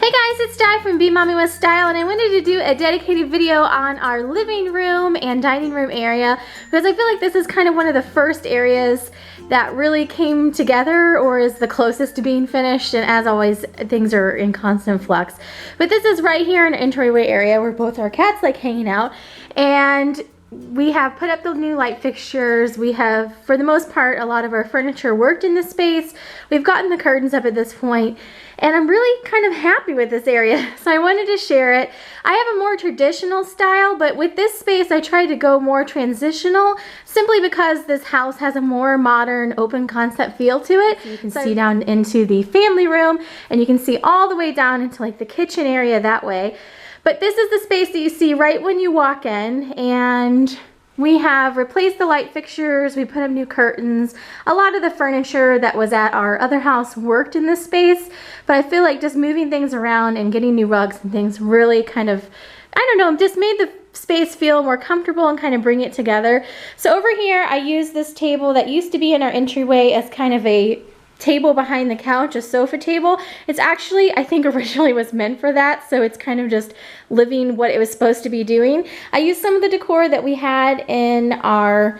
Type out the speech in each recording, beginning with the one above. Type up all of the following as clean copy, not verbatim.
Hey guys, it's Di from BeingMommywithStyle, and I wanted to do a dedicated video on our living room and dining room area because I feel like this is kind of one of the first areas that really came together or is the closest to being finished, and as always, things are in constant flux. But this is right here in an entryway area where both our cats like hanging out, and we have put up the new light fixtures. We have, for the most part, a lot of our furniture worked in this space. We've gotten the curtains up at this point, and I'm really kind of happy with this area, so I wanted to share it. I have a more traditional style, but with this space I tried to go more transitional simply because this house has a more modern, open concept feel to it. So you can see down into the family room, and you can see all the way down into like the kitchen area that way. But this is the space that you see right when you walk in, and we have replaced the light fixtures, we put up new curtains. A lot of the furniture that was at our other house worked in this space, but I feel like just moving things around and getting new rugs and things really kind of, I don't know, just made the space feel more comfortable and kind of bring it together. So over here, I use this table that used to be in our entryway as kind of a table behind the couch, a sofa table. It's actually, I think originally was meant for that, so it's kind of just living what it was supposed to be doing. I used some of the decor that we had in our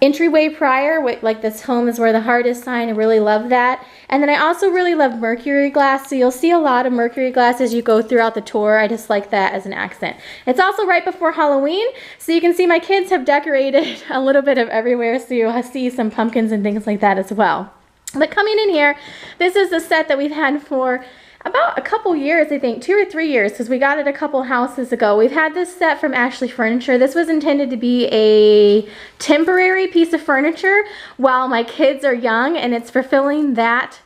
entryway prior, like this home is where the heart is sign. I really love that. And then I also really love mercury glass, so you'll see a lot of mercury glass as you go throughout the tour. I just like that as an accent. It's also right before Halloween, so you can see my kids have decorated a little bit of everywhere, so you'll see some pumpkins and things like that as well. But coming in here, this is the set that we've had for about a couple years, I think, 2 or 3 years, because we got it a couple houses ago. We've had this set from Ashley Furniture. This was intended to be a temporary piece of furniture while my kids are young, and it's fulfilling that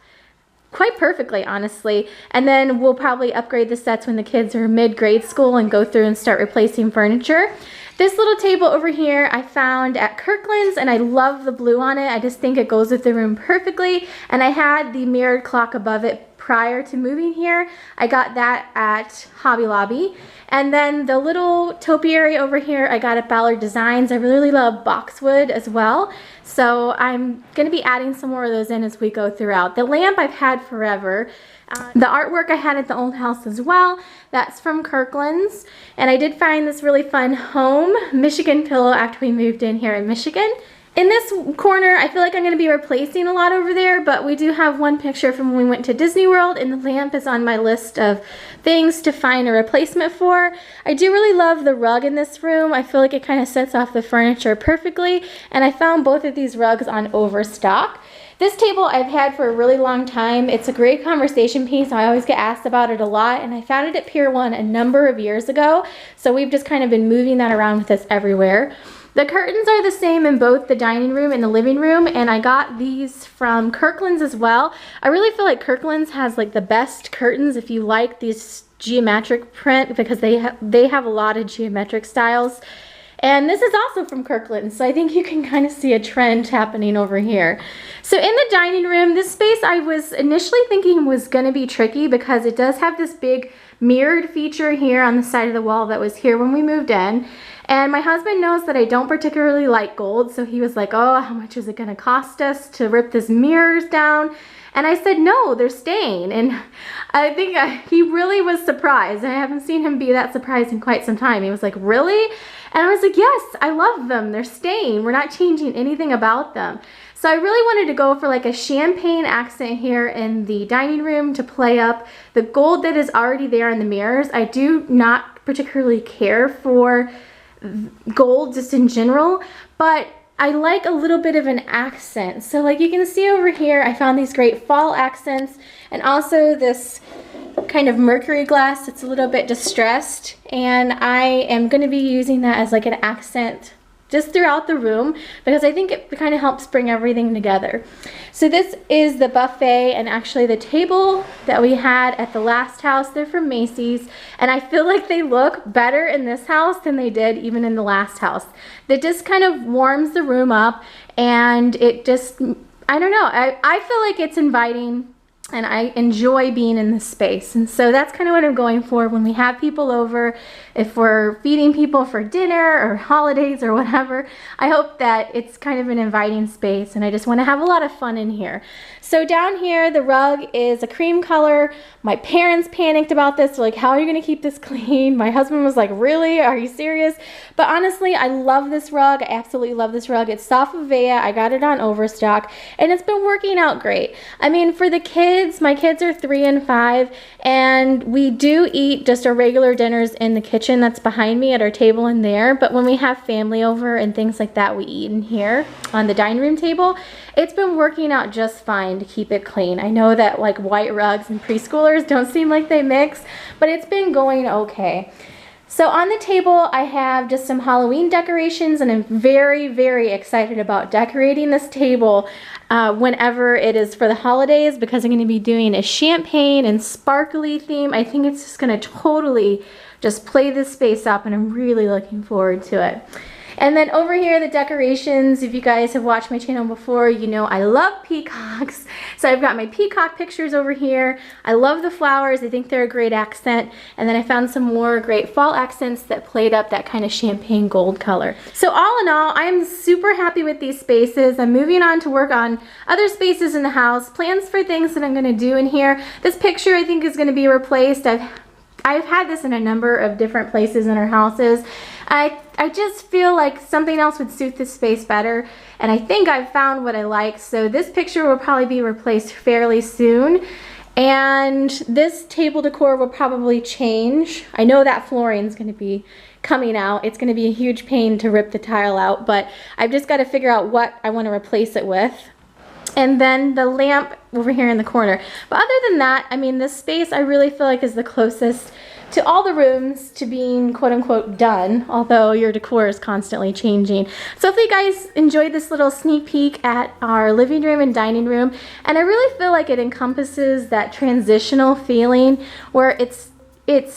quite perfectly, honestly. And then we'll probably upgrade the sets when the kids are mid-grade school and go through and start replacing furniture. This little table over here I found at Kirkland's, and I love the blue on it. I just think it goes with the room perfectly. And I had the mirrored clock above it prior to moving here. I got that at Hobby Lobby. And then the little topiary over here I got at Ballard Designs. I really love boxwood as well, so I'm going to be adding some more of those in as we go throughout. The lamp I've had forever. The artwork I had at the old house as well. That's from Kirkland's. And I did find this really fun home Michigan pillow after we moved in here in Michigan. In this corner, I feel like I'm going to be replacing a lot over there, but we do have one picture from when we went to Disney World, and the lamp is on my list of things to find a replacement for. I do really love the rug in this room. I feel like it kind of sets off the furniture perfectly, and I found both of these rugs on Overstock. This table I've had for a really long time. It's a great conversation piece. I always get asked about it a lot, and I found it at Pier 1 a number of years ago, so we've just kind of been moving that around with us everywhere. The curtains are the same in both the dining room and the living room, and I got these from Kirkland's as well. I really feel like Kirkland's has like the best curtains if you like these geometric print, because they have a lot of geometric styles. And this is also from Kirkland's, so I think you can kind of see a trend happening over here. So in the dining room, this space I was initially thinking was going to be tricky because it does have this big mirrored feature here on the side of the wall that was here when we moved in. And my husband knows that I don't particularly like gold, so he was like, oh, how much is it going to cost us to rip this mirrors down? And I said, no, they're staying. And I think he really was surprised. I haven't seen him be that surprised in quite some time. He was like, really? And I was like, yes, I love them. They're staying. We're not changing anything about them. So I really wanted to go for like a champagne accent here in the dining room to play up the gold that is already there in the mirrors. I do not particularly care for gold just in general, but I like a little bit of an accent. So like you can see over here, I found these great fall accents, and also this kind of mercury glass that's a little bit distressed, and I am going to be using that as like an accent just throughout the room because I think it kind of helps bring everything together. So this is the buffet, and actually the table that we had at the last house, they're from Macy's, and I feel like they look better in this house than they did even in the last house. That just kind of warms the room up, and it just, I don't know, I feel like it's inviting. and I enjoy being in this space. And so that's kind of what I'm going for when we have people over. If we're feeding people for dinner or holidays or whatever, I hope that it's kind of an inviting space, and I just want to have a lot of fun in here. So down here, the rug is a cream color. My parents panicked about this. They're like, how are you going to keep this clean? My husband was like, really? Are you serious? But honestly, I love this rug. I absolutely love this rug. It's soft Vea. I got it on Overstock, and it's been working out great. I mean, for the kids, my kids are 3 and 5, and we do eat just our regular dinners in the kitchen that's behind me at our table in there. But when we have family over and things like that, we eat in here on the dining room table. It's been working out just fine to keep it clean. I know that like white rugs and preschoolers don't seem like they mix, but it's been going okay. So on the table, I have just some Halloween decorations, and I'm very, very excited about decorating this table whenever it is for the holidays, because I'm going to be doing a champagne and sparkly theme. I think it's just going to totally just play this space up, and I'm really looking forward to it. And then over here, the decorations, if you guys have watched my channel before, you know I love peacocks. So I've got my peacock pictures over here. I love the flowers. I think they're a great accent. And then I found some more great fall accents that played up that kind of champagne gold color. So all in all, I am super happy with these spaces. I'm moving on to work on other spaces in the house, plans for things that I'm going to do in here. This picture I think is going to be replaced. I've had this in a number of different places in our houses. I just feel like something else would suit this space better, and I think I've found what I like. So this picture will probably be replaced fairly soon, and this table decor will probably change. I know that flooring is going to be coming out. It's going to be a huge pain to rip the tile out, but I've just got to figure out what I want to replace it with. And then the lamp over here in the corner. But other than that, I mean, this space I really feel like is the closest to all the rooms to being quote-unquote done, although your decor is constantly changing. So if you guys enjoyed this little sneak peek at our living room and dining room, and I really feel like it encompasses that transitional feeling where it's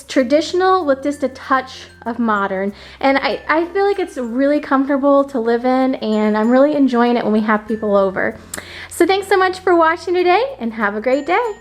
traditional with just a touch of modern, and I feel like it's really comfortable to live in, and I'm really enjoying it when we have people over. So thanks so much for watching today, and have a great day.